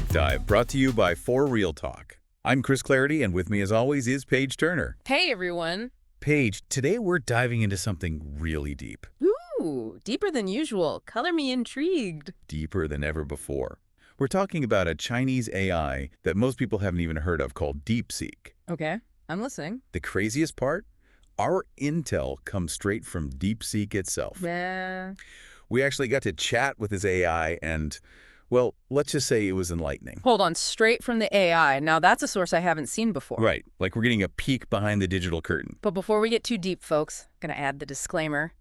Deep Dive, brought to you by FoReel Talk. I'm Chris Clarity, and with me as always is Paige Turner. Hey, everyone. Paige, today we're diving into something really deep. Ooh, deeper than usual. Color me intrigued. Deeper than ever before. We're talking about a Chinese AI that most people haven't even heard of called DeepSeek. Okay, I'm listening. The craziest part? Our intel comes straight from DeepSeek itself. Yeah. We actually got to chat with his AI and, well, let's just say it was enlightening. Hold on, straight from the AI. Now, that's a source I haven't seen before. Right, like we're getting a peek behind the digital curtain. But before we get too deep, folks, I'm going to add the disclaimer.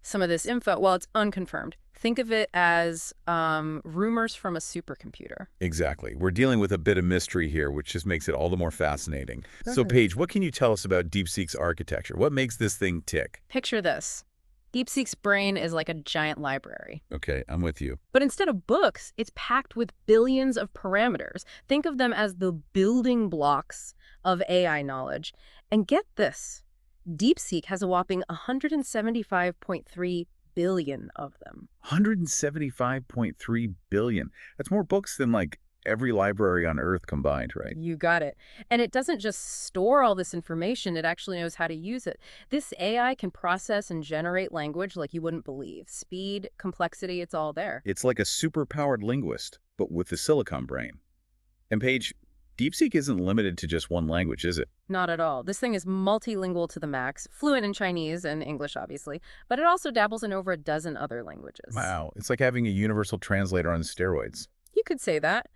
Some of this info, well, it's unconfirmed. Think of it as rumors from a supercomputer. Exactly. We're dealing with a bit of mystery here, which just makes it all the more fascinating. So, Paige, what can you tell us about DeepSeek's architecture? What makes this thing tick? Picture this. DeepSeek's brain is like a giant library. Okay, I'm with you. But instead of books, it's packed with billions of parameters. Think of them as the building blocks of AI knowledge. And get this, DeepSeek has a whopping 175.3 billion of them. 175.3 billion. That's more books than like every library on Earth combined, right? You got it. And it doesn't just store all this information, it actually knows how to use it. This AI can process and generate language like you wouldn't believe. Speed, complexity, it's all there. It's like a super-powered linguist, but with the silicon brain. And Paige, DeepSeek isn't limited to just one language, is it? Not at all. This thing is multilingual to the max, fluent in Chinese and English, obviously, but it also dabbles in over a dozen other languages. Wow, it's like having a universal translator on steroids. You could say that,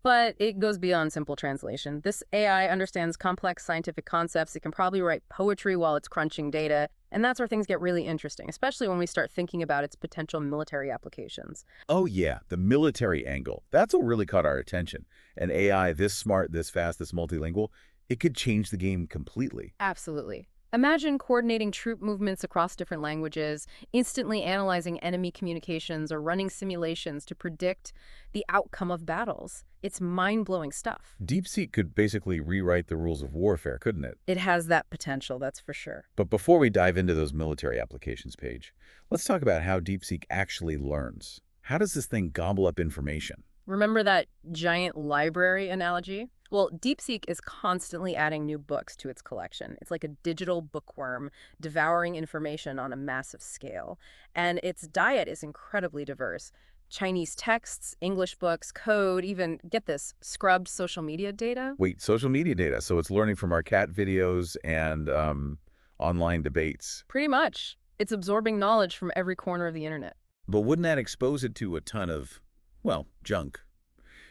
but it goes beyond simple translation. This AI understands complex scientific concepts. It can probably write poetry while it's crunching data, and that's where things get really interesting, especially when we start thinking about its potential military applications. Oh yeah, the military angle. That's what really caught our attention. An AI this smart, this fast, this multilingual, it could change the game completely. Absolutely. Imagine coordinating troop movements across different languages, instantly analyzing enemy communications, or running simulations to predict the outcome of battles. It's mind-blowing stuff. DeepSeek could basically rewrite the rules of warfare, couldn't it? It has that potential, that's for sure. But before we dive into those military applications, Paige, let's talk about how DeepSeek actually learns. How does this thing gobble up information? Remember that giant library analogy? Well, DeepSeek is constantly adding new books to its collection. It's like a digital bookworm devouring information on a massive scale. And its diet is incredibly diverse. Chinese texts, English books, code, even, get this, scrubbed social media data. Wait, social media data. So it's learning from our cat videos and online debates. Pretty much. It's absorbing knowledge from every corner of the internet. But wouldn't that expose it to a ton of, well, junk?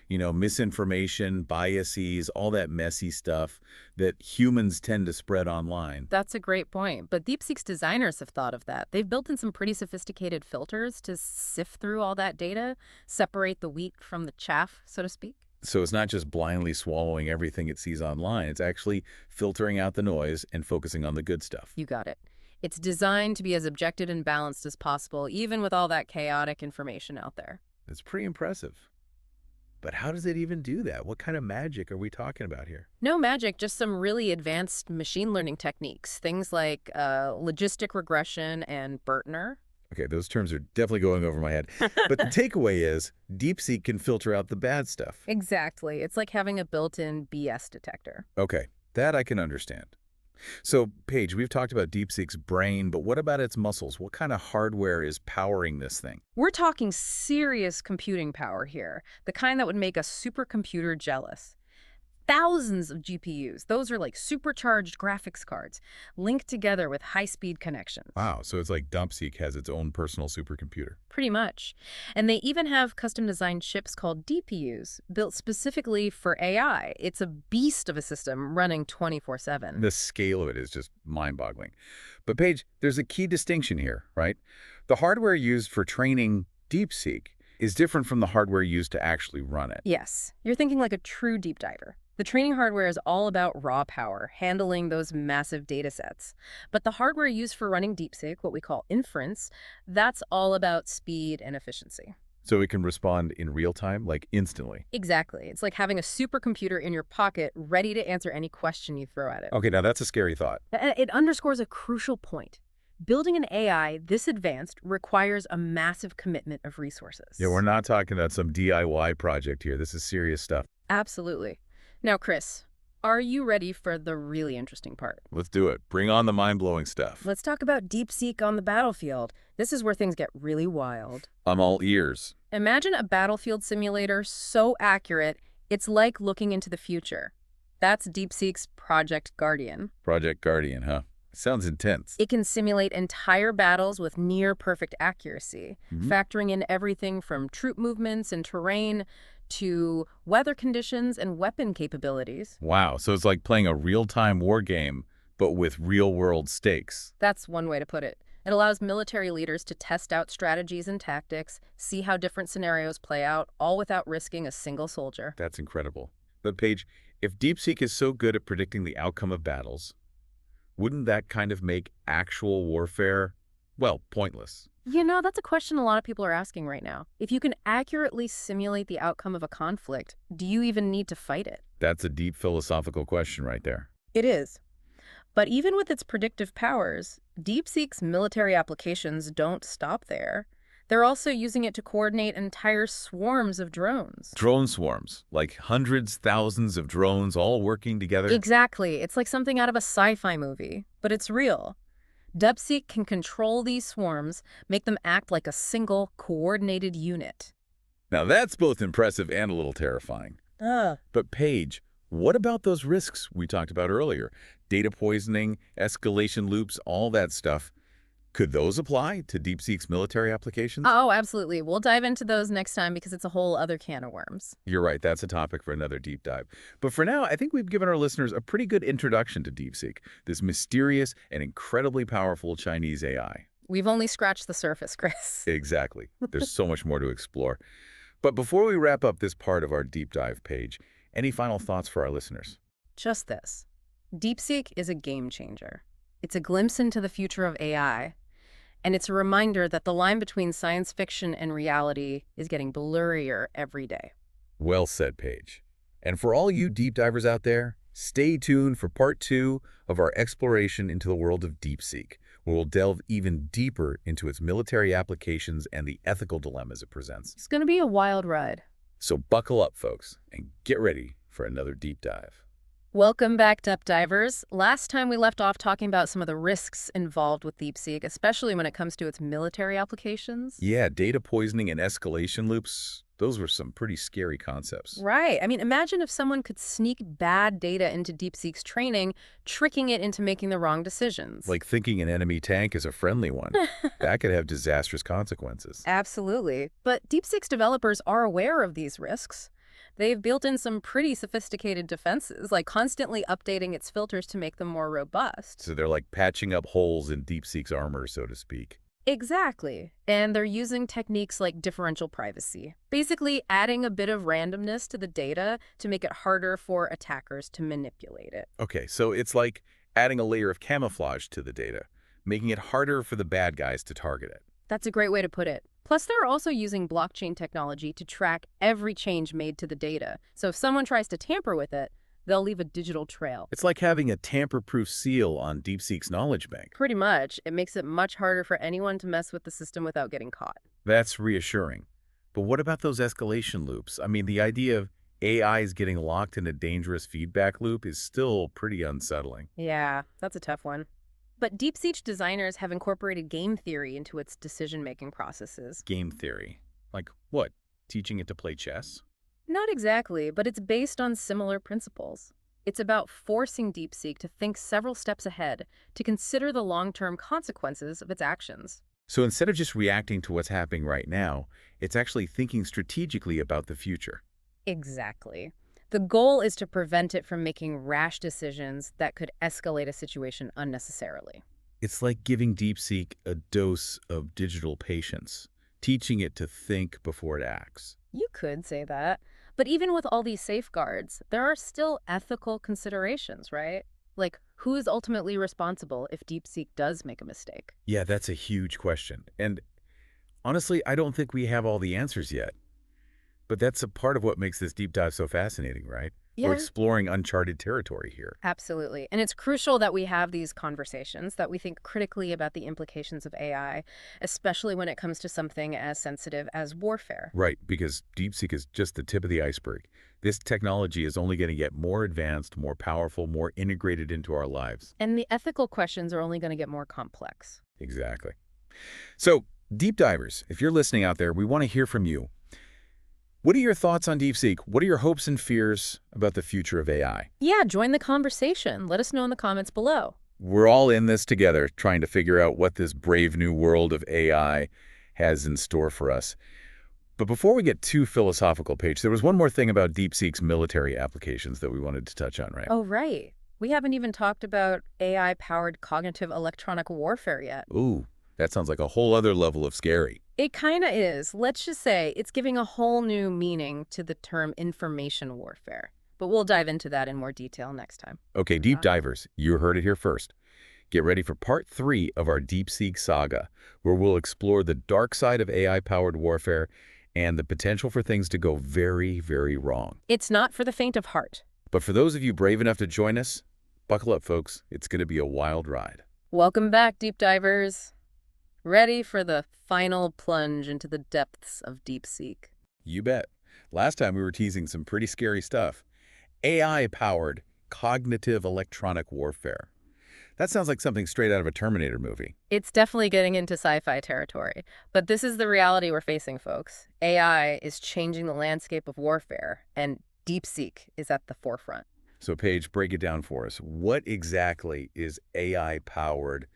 You know, misinformation, biases, all that messy stuff that humans tend to spread online. That's a great point. But DeepSeek's designers have thought of that. They've built in some pretty sophisticated filters to sift through all that data, separate the wheat from the chaff, so to speak. So it's not just blindly swallowing everything it sees online. It's actually filtering out the noise and focusing on the good stuff. You got it. It's designed to be as objective and balanced as possible, even with all that chaotic information out there. It's pretty impressive. But how does it even do that? What kind of magic are we talking about here? No magic, just some really advanced machine learning techniques, things like logistic regression and BERTner. Okay, those terms are definitely going over my head. But the takeaway is DeepSeek can filter out the bad stuff. Exactly. It's like having a built-in BS detector. Okay, that I can understand. So, Paige, we've talked about DeepSeek's brain, but what about its muscles? What kind of hardware is powering this thing? We're talking serious computing power here, the kind that would make a supercomputer jealous. Thousands of GPUs, those are like supercharged graphics cards, linked together with high-speed connections. Wow, so it's like DeepSeek has its own personal supercomputer. Pretty much. And they even have custom-designed chips called DPUs, built specifically for AI. It's a beast of a system running 24/7. The scale of it is just mind-boggling. But Paige, there's a key distinction here, right? The hardware used for training DeepSeek is different from the hardware used to actually run it. Yes, you're thinking like a true deep diver. The training hardware is all about raw power, handling those massive data sets. But the hardware used for running DeepSeek, what we call inference, that's all about speed and efficiency. So it can respond in real time, like instantly. Exactly. It's like having a supercomputer in your pocket ready to answer any question you throw at it. Okay, now that's a scary thought. It underscores a crucial point. Building an AI this advanced requires a massive commitment of Yeah, we're resources. not talking about some DIY project here. This is serious stuff. Absolutely. Now, Chris, are you ready for the really interesting part? Let's do it. Bring on the mind-blowing stuff. Let's talk about DeepSeek on the battlefield. This is where things get really wild. I'm all ears. Imagine a battlefield simulator so accurate, it's like looking into the future. That's DeepSeek's Project Guardian. Project Guardian, huh? Sounds intense. It can simulate entire battles with near-perfect accuracy, factoring in everything from troop movements and terrain to weather conditions and weapon capabilities. Wow, so it's like playing a real-time war game, but with real-world stakes. That's one way to put it. It allows military leaders to test out strategies and tactics, see how different scenarios play out, all without risking a single soldier. That's incredible. But Paige, if DeepSeek is so good at predicting the outcome of battles, wouldn't that kind of make actual warfare, well, pointless? You know, that's a question a lot of people are asking right now. If you can accurately simulate the outcome of a conflict, do you even need to fight it? That's a deep philosophical question right there. It is. But even with its predictive powers, DeepSeek's military applications don't stop there. They're also using it to coordinate entire swarms of drones. Drone swarms, like hundreds, thousands of drones all working together. Exactly. It's like something out of a sci-fi movie, but it's real. DeepSeek can control these swarms, make them act like a single, coordinated unit. Now that's both impressive and a little terrifying. But Paige, what about those risks we talked about earlier? Data poisoning, escalation loops, all that stuff. Could those apply to DeepSeek's military applications? Oh, absolutely. We'll dive into those next time because it's a whole other can of worms. You're right, that's a topic for another deep dive. But for now, I think we've given our listeners a pretty good introduction to DeepSeek, this mysterious and incredibly powerful Chinese AI. We've only scratched the surface, Chris. Exactly. There's so much more to explore. But before we wrap up this part of our deep dive page, any final thoughts for our listeners? Just this. DeepSeek is a game changer. It's a glimpse into the future of AI, and it's a reminder that the line between science fiction and reality is getting blurrier every day. Well said, Paige. And for all you deep divers out there, stay tuned for part 2 of our exploration into the world of DeepSeek, where we'll delve even deeper into its military applications and the ethical dilemmas it presents. It's going to be a wild ride. So buckle up, folks, and get ready for another deep dive. Welcome back, Depth Divers. Last time we left off talking about some of the risks involved with DeepSeek, especially when it comes to its military applications. Yeah, data poisoning and escalation loops, those were some pretty scary concepts. Right. I mean, imagine if someone could sneak bad data into DeepSeek's training, tricking it into making the wrong decisions. Like thinking an enemy tank is a friendly one. That could have disastrous consequences. Absolutely. But DeepSeek's developers are aware of these risks. They've built in some pretty sophisticated defenses, like constantly updating its filters to make them more robust. So they're like patching up holes in DeepSeek's armor, so to speak. Exactly. And they're using techniques like differential privacy, basically adding a bit of randomness to the data to make it harder for attackers to manipulate it. Okay, so it's like adding a layer of camouflage to the data, making it harder for the bad guys to target it. That's a great way to put it. Plus, they're also using blockchain technology to track every change made to the data. So if someone tries to tamper with it, they'll leave a digital trail. It's like having a tamper-proof seal on DeepSeek's knowledge bank. Pretty much. It makes it much harder for anyone to mess with the system without getting caught. That's reassuring. But what about those escalation loops? I mean, the idea of AIs getting locked in a dangerous feedback loop is still pretty unsettling. Yeah, that's a tough one. But DeepSeek designers have incorporated game theory into its decision-making processes. Game theory. Like what? Teaching it to play chess? Not exactly, but it's based on similar principles. It's about forcing DeepSeek to think several steps ahead, to consider the long-term consequences of its actions. So instead of just reacting to what's happening right now, it's actually thinking strategically about the future. Exactly. The goal is to prevent it from making rash decisions that could escalate a situation unnecessarily. It's like giving DeepSeek a dose of digital patience, teaching it to think before it acts. You could say that. But even with all these safeguards, there are still ethical considerations, right? Like, who is ultimately responsible if DeepSeek does make a mistake? Yeah, that's a huge question. And honestly, I don't think we have all the answers yet. But that's a part of what makes this deep dive so fascinating, right? We're Yeah. exploring uncharted territory here. Absolutely. And it's crucial that we have these conversations, that we think critically about the implications of AI, especially when it comes to something as sensitive as warfare. Right, because DeepSeek is just the tip of the iceberg. This technology is only going to get more advanced, more powerful, more integrated into our lives. And the ethical questions are only going to get more complex. Exactly. So, deep divers, if you're listening out there, we want to hear from you. What are your thoughts on DeepSeek? What are your hopes and fears about the future of AI? Yeah, join the conversation. Let us know in the comments below. We're all in this together, trying to figure out what this brave new world of AI has in store for us. But before we get too philosophical, Paige, there was one more thing about DeepSeek's military applications that we wanted to touch on, right? Oh, right. We haven't even talked about AI-powered cognitive electronic warfare yet. Ooh, that sounds like a whole other level of scary. It kind of is. Let's just say it's giving a whole new meaning to the term information warfare. But we'll dive into that in more detail next time. Okay, deep divers, you heard it here first. Get ready for part 3 of our DeepSeek saga, where we'll explore the dark side of AI-powered warfare and the potential for things to go very, very wrong. It's not for the faint of heart. But for those of you brave enough to join us, buckle up, folks. It's going to be a wild ride. Welcome back, deep divers. Ready for the final plunge into the depths of DeepSeek. You bet. Last time we were teasing some pretty scary stuff. AI-powered cognitive electronic warfare. That sounds like something straight out of a Terminator movie. It's definitely getting into sci-fi territory, but this is the reality we're facing, folks. AI is changing the landscape of warfare, and DeepSeek is at the forefront. So, Paige, break it down for us. What exactly is AI-powered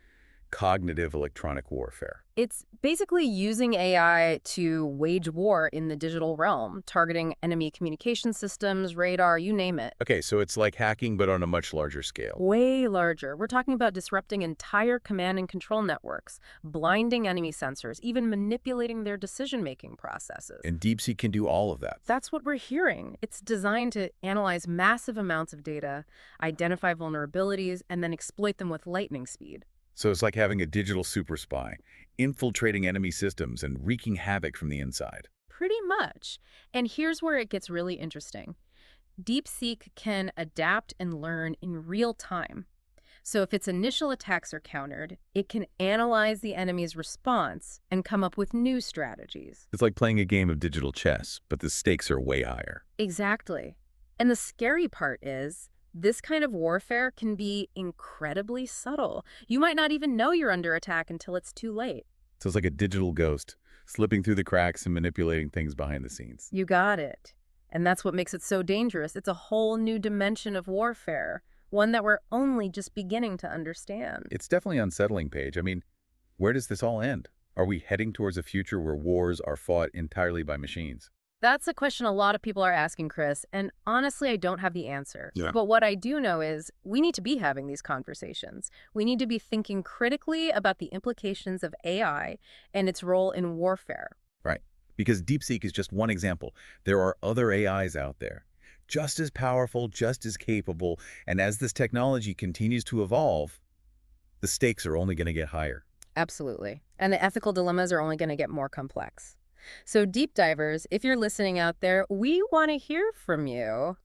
cognitive electronic warfare? It's basically using AI to wage war in the digital realm, targeting enemy communication systems, radar, you name it. Okay, so it's like hacking, but on a much larger scale. Way larger. We're talking about disrupting entire command and control networks, blinding enemy sensors, even manipulating their decision-making processes. And DeepSeek can do all of that. That's what we're hearing. It's designed to analyze massive amounts of data, identify vulnerabilities, and then exploit them with lightning speed. So it's like having a digital super spy, infiltrating enemy systems and wreaking havoc from the inside. Pretty much. And here's where it gets really interesting. DeepSeek can adapt and learn in real time. So if its initial attacks are countered, it can analyze the enemy's response and come up with new strategies. It's like playing a game of digital chess, but the stakes are way higher. Exactly. And the scary part is, this kind of warfare can be incredibly subtle. You might not even know you're under attack until it's too late. So it's like a digital ghost, slipping through the cracks and manipulating things behind the scenes. You got it. And that's what makes it so dangerous. It's a whole new dimension of warfare, one that we're only just beginning to understand. It's definitely unsettling, Paige. I mean, where does this all end? Are we heading towards a future where wars are fought entirely by machines? That's a question a lot of people are asking, Chris, and honestly, I don't have the answer. Yeah. But what I do know is we need to be having these conversations. We need to be thinking critically about the implications of AI and its role in warfare. Right. Because DeepSeek is just one example. There are other AIs out there, just as powerful, just as capable, and as this technology continues to evolve, the stakes are only going to get higher. Absolutely. And the ethical dilemmas are only going to get more complex. So deep divers, if you're listening out there, we want to hear from you.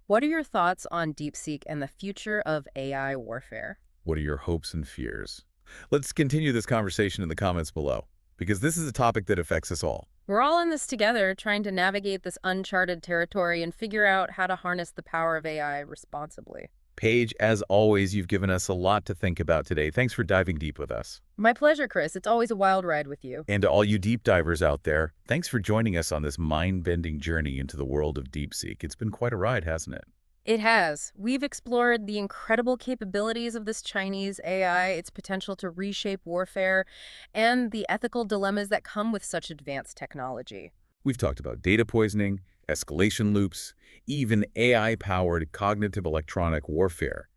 What are your thoughts on DeepSeek and the future of AI warfare? What are your hopes and fears? Let's continue this conversation in the comments below, because this is a topic that affects us all. We're all in this together, trying to navigate this uncharted territory and figure out how to harness the power of AI responsibly. Paige, as always, you've given us a lot to think about today. Thanks for diving deep with us. My pleasure, Chris. It's always a wild ride with you. And to all you deep divers out there, thanks for joining us on this mind-bending journey into the world of DeepSeek. It's been quite a ride, hasn't it? It has. We've explored the incredible capabilities of this Chinese AI, its potential to reshape warfare, and the ethical dilemmas that come with such advanced technology. We've talked about data poisoning, escalation loops, even AI-powered cognitive electronic warfare.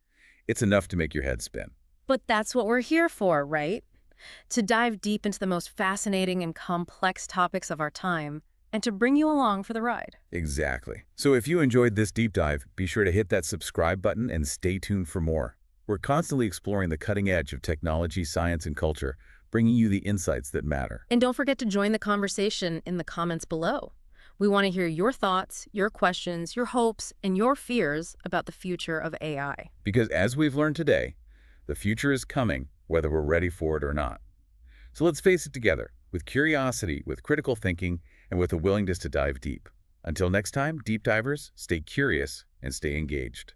It's enough to make your head spin. But that's what we're here for, right? To dive deep into the most fascinating and complex topics of our time, and to bring you along for the ride. Exactly. So if you enjoyed this deep dive, be sure to hit that subscribe button and stay tuned for more. We're constantly exploring the cutting edge of technology, science, and culture, bringing you the insights that matter. And don't forget to join the conversation in the comments below. We want to hear your thoughts, your questions, your hopes, and your fears about the future of AI. Because as we've learned today, the future is coming, whether we're ready for it or not. So let's face it together, with curiosity, with critical thinking, and with a willingness to dive deep. Until next time, deep divers, stay curious and stay engaged.